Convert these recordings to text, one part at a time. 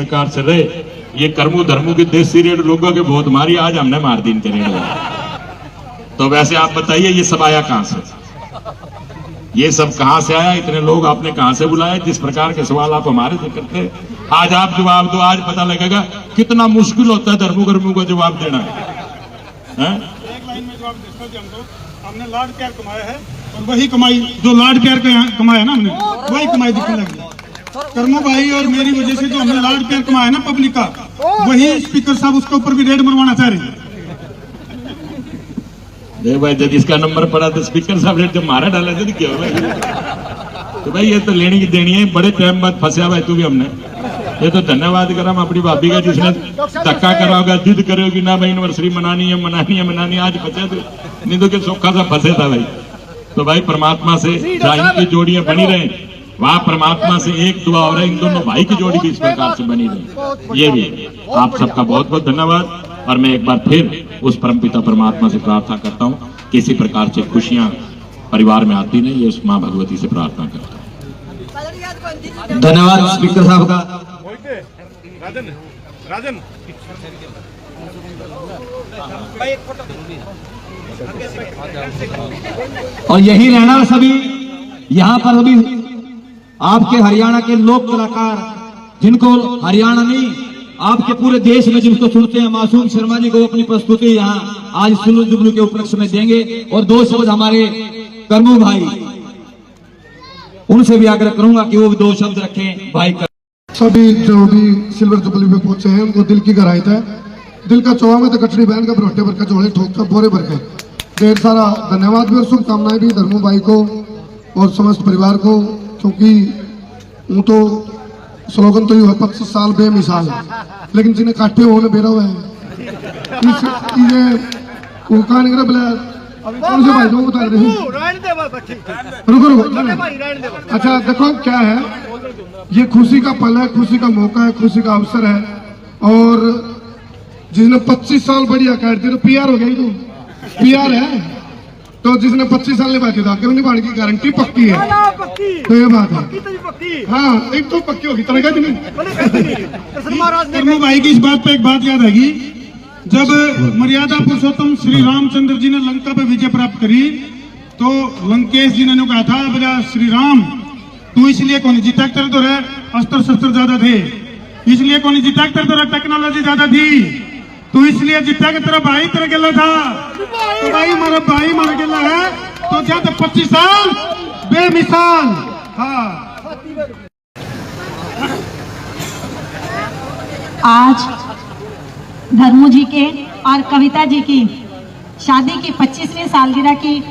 प्रकार से रहे। ये कर्मू धर्मू की देसी रेड लोगों के बहुत मारी, आज हमने मार दी इनके रेड। तो वैसे आप बताइए ये सब आया कहां से, ये सब कहां से आया, इतने लोग आपने कहां से बुलाए? जिस प्रकार के सवाल आप हमारे से करते हैं, आज आप जवाब दो, आज पता लगेगा कितना मुश्किल होता है धर्मू कर्मू को जवाब देना है? एक लाइन में जवाब देता, हमने लाड प्यार कमाया है और वही कमाई जो लाड प्यार कमाया ना हमने, वही कमाई दिखने लगी। कर्मू भाई और मेरी वजह से जो हमने लाड प्यार कमाया ना पब्लिक का, वही स्पीकर साहब उसके ऊपर भी रेड मरवाना चाह रहे हैं। देख भाई, जब इसका नंबर पड़ा तो स्पीकर साहब रेड जब मारा डाला तो क्या भाई? तो भाई ये तो लेनी की देनी है, बड़े टाइम बाद फंसा भाई तू भी हमने। ये तो धन्यवाद करा हम अपनी भाभी का जिसने धक्का करा होगा, जिद करोगी ना भाई एनिवर्सरी मनानी है मनानी है मनानी है, आज फंसे थे, नहीं तो क्या सौखा सा फंसे था भाई। तो भाई परमात्मा से जहाँ इनकी जोड़ियां बनी रहे, वहां परमात्मा से एक दुआ हो रहा है इन दोनों भाई की जोड़ी भी इस प्रकार से बनी रहे। ये भी आप सबका बहुत बहुत धन्यवाद। और मैं एक बार फिर उस परमपिता परमात्मा से प्रार्थना करता हूँ कि इसी प्रकार से खुशियां परिवार में आती नहीं, ये उस माँ भगवती से प्रार्थना करता हूँ। धन्यवाद स्पीकर साहब का। राजन और यही रहना सभी यहाँ पर अभी आपके हरियाणा के लोक कलाकार, जिनको हरियाणा नहीं आपके पूरे देश में जिनको सुनते हैं, मासूम शर्मा जी को अपनी प्रस्तुति यहाँ आज सिल्वर जुबली के उपलक्ष्य में देंगे। और दो शब्द हमारे कर्मू भाई, उनसे भी आग्रह करूंगा कि वो भी दो शब्द रखें। भाई सभी जो भी सिल्वर जुबली पे पहुंचे हैं उनको दिल की गहराई है, दिल का चौवा में तो कचड़ी बहन का भरोटे भर का झोले ठोक कर बोरे भर के ढेर सारा धन्यवाद भी और शुभकामनाएं भी धर्मू भाई को और समस्त परिवार को, क्योंकि वो तो स्लोगन तो ही है 25 साल बेमिसाल, लेकिन जिन्हें काटे होने बेरा हुआ है ये कहानी कौन से भाई को बता रहे रुको रुको। अच्छा देखो क्या है, ये खुशी का पल है, खुशी का मौका है, खुशी का अवसर है। और जिसने 25 साल बढ़िया काट दी तो पीआर हो गई, तो पीआर है, तो जिसने 25 साल निभाती था क्यों निभाने की गारंटी पक्की है। तो ये बात है, हाँ एक तो पक्की होगी तरह का नहीं। कर्मू भाई की इस बात पे एक बात याद आएगी, जब मर्यादा पुरुषोत्तम श्री रामचंद्र जी ने लंका पे विजय प्राप्त करी, तो लंकेश जी ने कहा था बोला श्री राम तू इसलिए कौन जीता कर तो रहे, अस्त्र शस्त्र ज्यादा थे इसलिए कौन जीता कर तो रहे, टेक्नोलॉजी ज्यादा थी तो इसलिए जीता के तेरा भाई तेरा गेला था, तो भाई मारा गेला है तो ज्यादा 25 साल बेमिसाल। हाँ आज धर्मू जी के और कविता जी की शादी की 25वीं सालगिरह की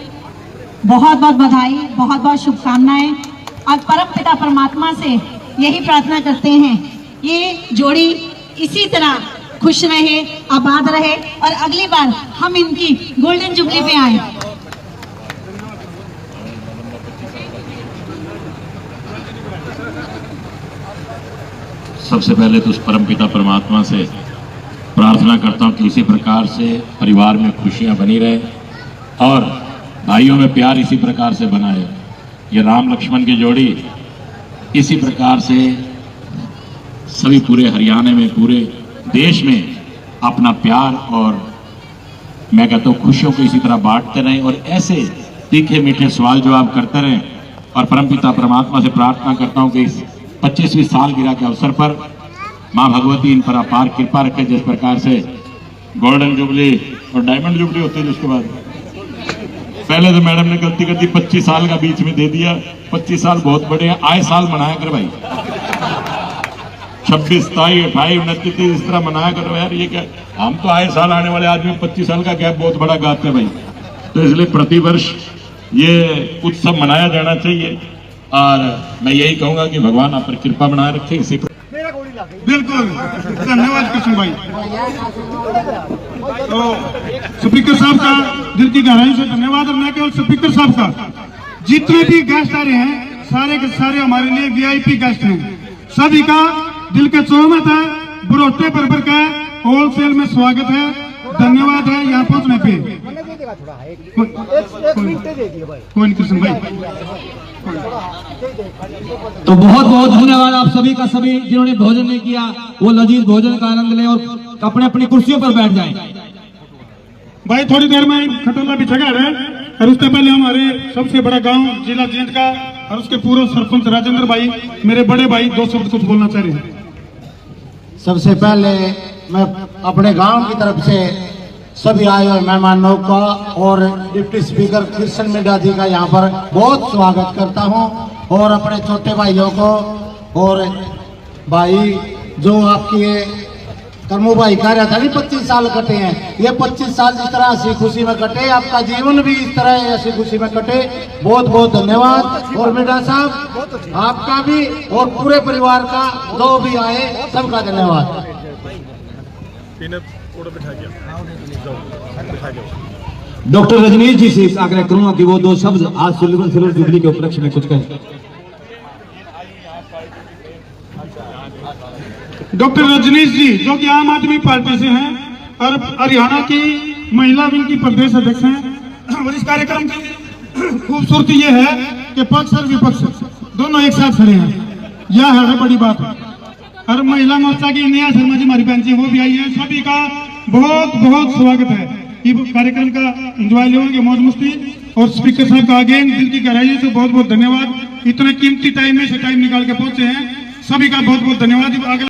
बहुत बहुत बधाई, बहुत बहुत शुभकामनाएं। और परम पिता परमात्मा से यही प्रार्थना करते हैं ये जोड़ी इसी तरह खुश रहे, आबाद रहे और अगली बार हम इनकी गोल्डन जुबली पे आए। सबसे पहले तो उस परमपिता परमात्मा से प्रार्थना करता हूँ कि इसी प्रकार से परिवार में खुशियां बनी रहे और भाइयों में प्यार इसी प्रकार से बनाए। ये राम लक्ष्मण की जोड़ी इसी प्रकार से सभी पूरे हरियाणा में, पूरे देश में अपना प्यार और मैं कहता हूँ खुशियों को इसी तरह बांटते रहें और ऐसे तीखे मीठे सवाल जवाब करते रहें। और परमपिता परमात्मा से प्रार्थना करता हूँ कि इस 25वीं सालगिरह के अवसर पर माँ भगवती इन पर अपार कृपा रखे। जिस प्रकार से गोल्डन जुबली और डायमंड जुबली होती है, उसके बाद पहले तो मैडम ने गलती कर दी, 25 साल का बीच में दे दिया। 25 साल बहुत बड़े हैं, आए साल मनाया कर भाई, 26, 27, 28, 29, 30 इस तरह मनाया करो यार। ये क्या, हम तो आए साल आने वाले आदमी 25 साल का गैप बहुत बड़ा गाते हैं भाई। तो इसलिए प्रतिवर्ष ये उत्सव मनाया जाना चाहिए और मैं यही कहूंगा कि भगवान आप पर कृपा बनाए रखे। इसी बिल्कुल धन्यवाद कृष्ण भाई। तो स्पीकर साहब का दिल की गहराई से धन्यवाद। और न केवल स्पीकर साहब का, जितने भी गेस्ट आ रहे हैं सारे के सारे हमारे लिए वीआईपी गेस्ट हैं, सभी का दिल के चौमत है, बरोटे पर का होलसेल में स्वागत है। धन्यवाद है यहाँ पहुँचने पे। कोई नहीं कृष्ण भाई। तो बहुत बहुत धन्यवाद आप सभी का, सभी जिन्होंने भोजन नहीं किया वो लजीज भोजन का आनंद लें और अपने अपनी कुर्सियों पर बैठ जाएं। भाई थोड़ी देर में खटोला भी छगा रहे और उससे पहले हमारे सबसे बड़ा गांव जिला जींद का और उसके पूर्व सरपंच राजेंद्र भाई, मेरे बड़े भाई, 2 शब्द कुछ बोलना चाह रहे हैं। सबसे पहले मैं अपने गांव की तरफ से सभी आए हुए मेहमानों का और डिप्टी स्पीकर कृष्ण मिड्डा जी का यहाँ पर बहुत स्वागत करता हूँ, और अपने छोटे भाइयों को, और भाई जो आपकी ये कर्मू भाई कह रहा था नहीं 25 साल कटे हैं, ये 25 साल इस तरह हंसी खुशी में कटे, आपका जीवन भी इस तरह हंसी खुशी में कटे। बहुत बहुत धन्यवाद। और मिड्डा साहब आपका भी और पूरे परिवार का जो भी आए सबका धन्यवाद। डॉक्टर रजनीश जी से आग्रह करूंगा कि वो 2 शब्द आज सिल्वर जुबली के उपलक्ष्य में कुछ कहें। डॉक्टर रजनीश जी जो कि आम आदमी पार्टी से हैं और हरियाणा की महिला विंग की प्रदेश अध्यक्ष हैं, और इस कार्यक्रम की खूबसूरती ये है कि पक्ष और विपक्ष दोनों एक साथ खड़े हैं, यह है बड़ी बात। और महिला मोर्चा की नेहा शर्मा जी हमारी बहन जी वो भी आई है, सभी का बहुत बहुत स्वागत है। ये कार्यक्रम का एंजॉय लेंगे, मौज मस्ती, और स्पीकर साहब का अगेन दिल की गहराई से बहुत बहुत धन्यवाद। इतने कीमती टाइम में से टाइम निकाल के पहुंचे हैं, सभी का बहुत बहुत धन्यवाद।